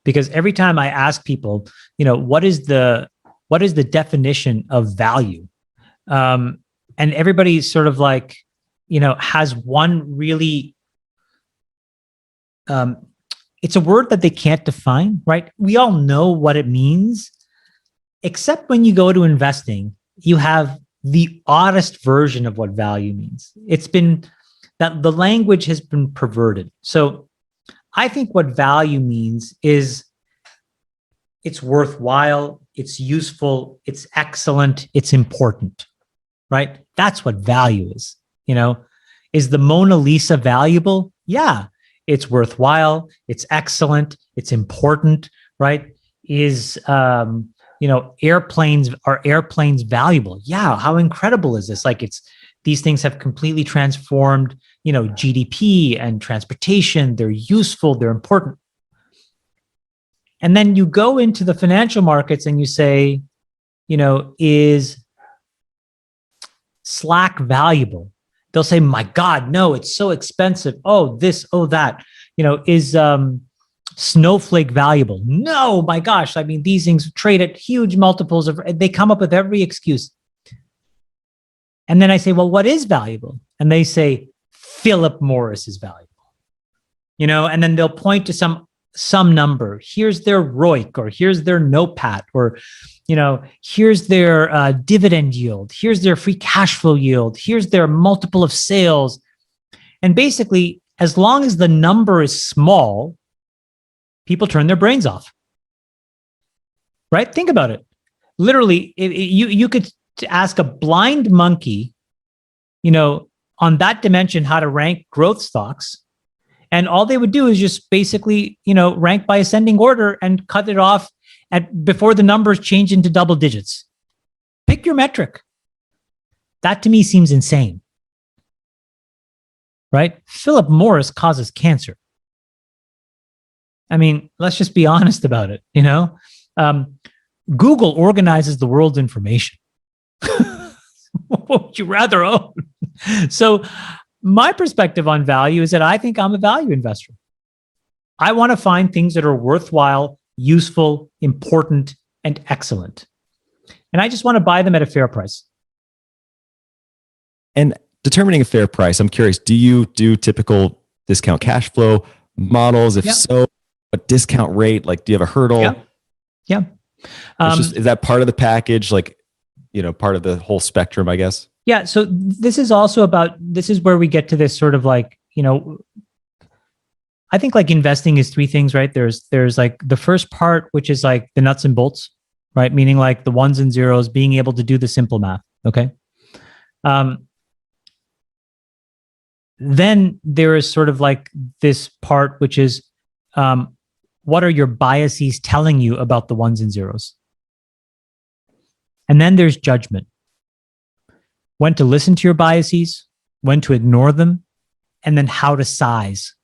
because every time I ask people, what is the definition of value? And everybody's sort of like, has one really, it's a word that they can't define, right? We all know what it means, except when you go to investing, you have the oddest version of what value means. It's been that the language has been perverted. So I think what value means is it's worthwhile, it's useful, it's excellent, it's important, right? That's what value is. Is the Mona Lisa valuable? Yeah, it's worthwhile, it's excellent, it's important, right? Is airplanes valuable? Yeah, how incredible is this? Like these things have completely transformed, GDP and transportation. They're useful, they're important. And then you go into the financial markets and you say, is Slack valuable? They'll say, my God, no, it's so expensive. Oh, this, oh, that. Is Snowflake valuable? No, my gosh. I mean, these things trade at huge multiples they come up with every excuse. And then I say, well, what is valuable? And they say, Philip Morris is valuable. And then they'll point to some number. Here's their ROIC, or here's their NOPAT, or here's their dividend yield, here's their free cash flow yield, here's their multiple of sales. And basically, as long as the number is small, people turn their brains off. Right? Think about it. Literally, you could ask a blind monkey, on that dimension, how to rank growth stocks. And all they would do is just basically, rank by ascending order and cut it off before the numbers change into double digits. Pick your metric. That to me seems insane. Right? Philip Morris causes cancer. I mean, let's just be honest about it. Google organizes the world's information. What would you rather own? So my perspective on value is that I think I'm a value investor. I want to find things that are worthwhile, useful, important, and excellent. And I just want to buy them at a fair price. And determining a fair price, I'm curious, do you do typical discount cash flow models? If so, what discount rate? Like, do you have a hurdle? Yeah. Is that part of the package? Like, part of the whole spectrum, I guess? Yeah. So this is where we get to this sort of like, I think like investing is three things, right? There's like the first part, which is like the nuts and bolts, right? Meaning like the ones and zeros, being able to do the simple math. Okay. Then there is sort of like this part, which is, what are your biases telling you about the ones and zeros? And then there's judgment. When to listen to your biases, when to ignore them, and then how to size.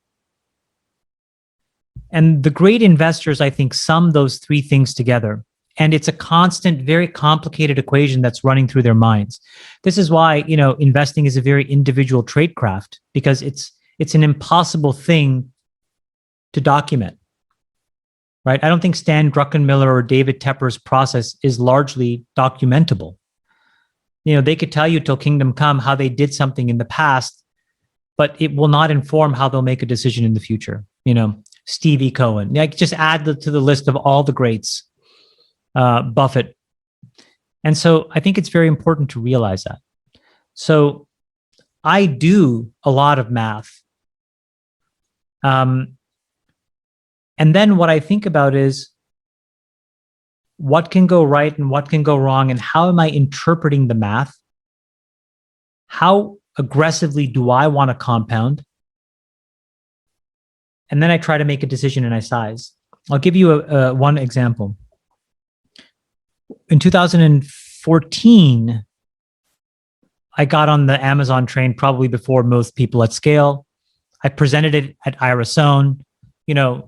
And the great investors, I think, sum those three things together. And it's a constant, very complicated equation that's running through their minds. This is why, investing is a very individual tradecraft, because it's an impossible thing to document. Right? I don't think Stan Druckenmiller or David Tepper's process is largely documentable. They could tell you till kingdom come how they did something in the past, but it will not inform how they'll make a decision in the future. Stevie Cohen, just add to the list of all the greats, Buffett. And so I think it's very important to realize that. So I do a lot of math. And then what I think about is what can go right and what can go wrong, and how am I interpreting the math? How aggressively do I want to compound? And then I try to make a decision and I size. I'll give you one example. In 2014, I got on the Amazon train probably before most people at scale. I presented it at Irisone.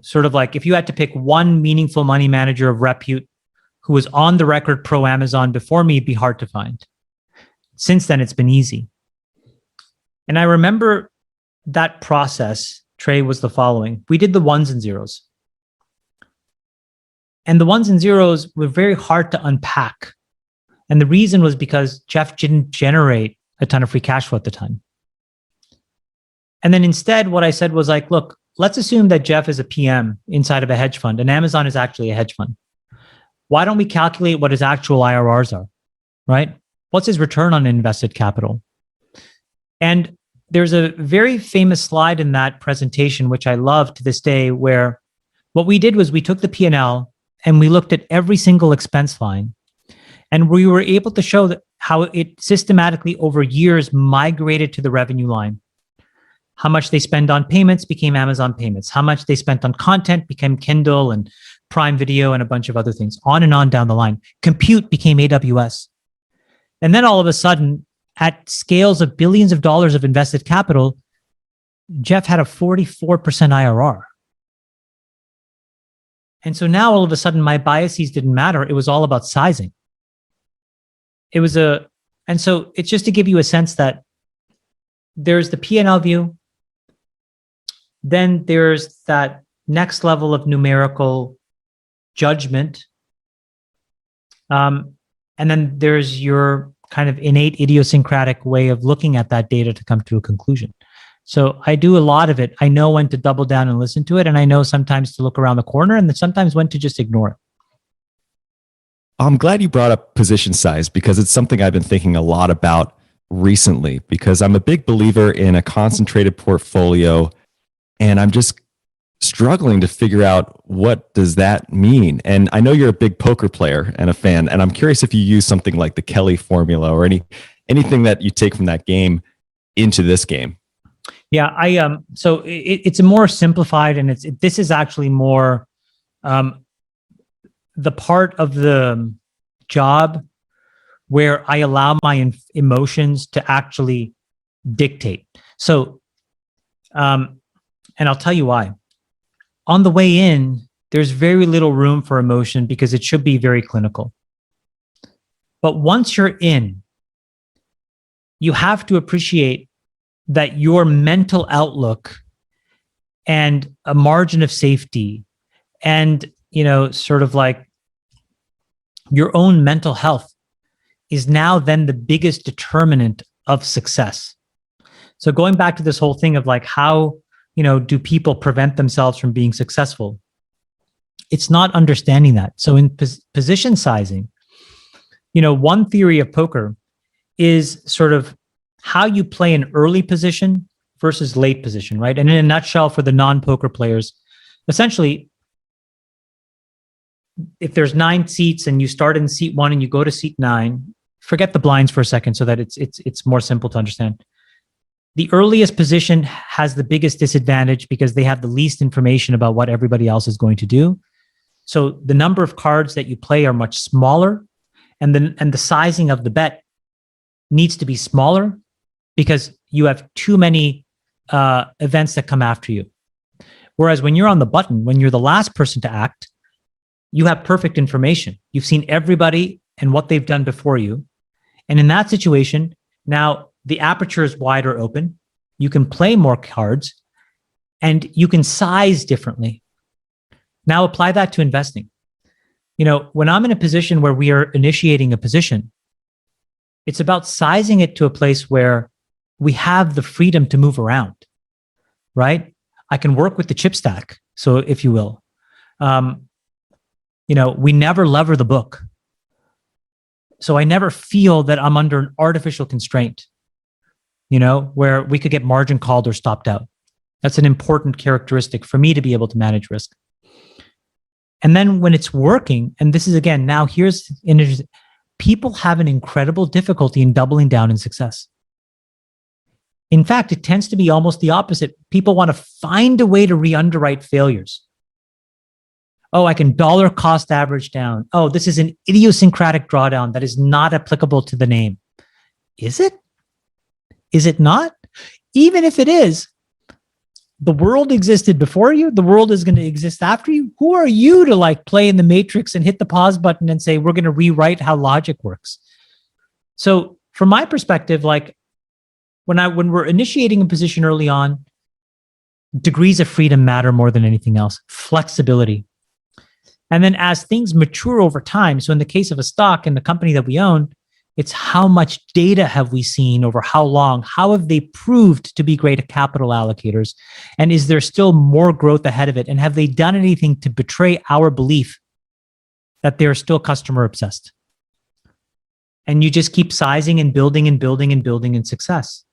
Sort of like if you had to pick one meaningful money manager of repute who was on the record pro Amazon before me, it'd be hard to find. Since then, it's been easy. And I remember that process, Trey, was the following. We did the ones and zeros. And the ones and zeros were very hard to unpack. And the reason was because Jeff didn't generate a ton of free cash flow at the time. And then instead, what I said was like, look, let's assume that Jeff is a PM inside of a hedge fund and Amazon is actually a hedge fund. Why don't we calculate what his actual IRRs are, right? What's his return on invested capital? And there's a very famous slide in that presentation, which I love to this day, where what we did was we took the P&L and we looked at every single expense line. And we were able to show that how it systematically over years migrated to the revenue line. How much they spend on payments became Amazon payments. How much they spent on content became Kindle and Prime Video and a bunch of other things, on and on down the line. Compute became AWS. And then all of a sudden, at scales of billions of dollars of invested capital, Jeff had a 44% IRR. And so now all of a sudden, my biases didn't matter. It was all about sizing. And so it's just to give you a sense that there's the P&L view. Then there's that next level of numerical judgment. And then there's your kind of innate idiosyncratic way of looking at that data to come to a conclusion. So I do a lot of it. I know when to double down and listen to it. And I know sometimes to look around the corner and then sometimes when to just ignore it. I'm glad you brought up position size because it's something I've been thinking a lot about recently because I'm a big believer in a concentrated portfolio and I'm just struggling to figure out what does that mean. And I know you're a big poker player and a fan, and I'm curious if you use something like the Kelly formula or anything that you take from that game into this game. Yeah, so it's a more simplified, and this is actually more the part of the job where I allow my emotions to actually dictate. So, and I'll tell you why. On the way in, there's very little room for emotion because it should be very clinical. But once you're in, you have to appreciate that your mental outlook and a margin of safety and, sort of like your own mental health is now then the biggest determinant of success. So going back to this whole thing of like, how, do people prevent themselves from being successful? It's not understanding that. So in position sizing, one theory of poker is sort of how you play an early position versus late position, right? And in a nutshell, for the non-poker players, essentially, if there's 9 seats and you start in seat 1 and you go to seat 9, forget the blinds for a second so that it's more simple to understand. The earliest position has the biggest disadvantage because they have the least information about what everybody else is going to do. So the number of cards that you play are much smaller, and the sizing of the bet needs to be smaller because you have too many events that come after you. Whereas when you're on the button, when you're the last person to act, you have perfect information. You've seen everybody and what they've done before you. And in that situation, now the aperture is wider open. You can play more cards and you can size differently. Now apply that to investing. When I'm in a position where we are initiating a position, it's about sizing it to a place where we have the freedom to move around, right? I can work with the chip stack, so if you will. We never lever the book. So I never feel that I'm under an artificial constraint, where we could get margin called or stopped out. That's an important characteristic for me to be able to manage risk. And then when it's working, and this is again, now here's people have an incredible difficulty in doubling down in success. In fact, it tends to be almost the opposite. People want to find a way to re-underwrite failures. Oh, I can dollar cost average down. Oh, this is an idiosyncratic drawdown that is not applicable to the name. Is it? Is it not? Even if it is, the world existed before you. The world is going to exist after you. Who are you to play in the matrix and hit the pause button and say, we're going to rewrite how logic works? So from my perspective, when we're initiating a position early on, degrees of freedom matter more than anything else. Flexibility. And then as things mature over time, so in the case of a stock in the company that we own, it's how much data have we seen over how long? How have they proved to be great capital allocators? And is there still more growth ahead of it? And have they done anything to betray our belief that they're still customer obsessed? And you just keep sizing and building and building and building in success.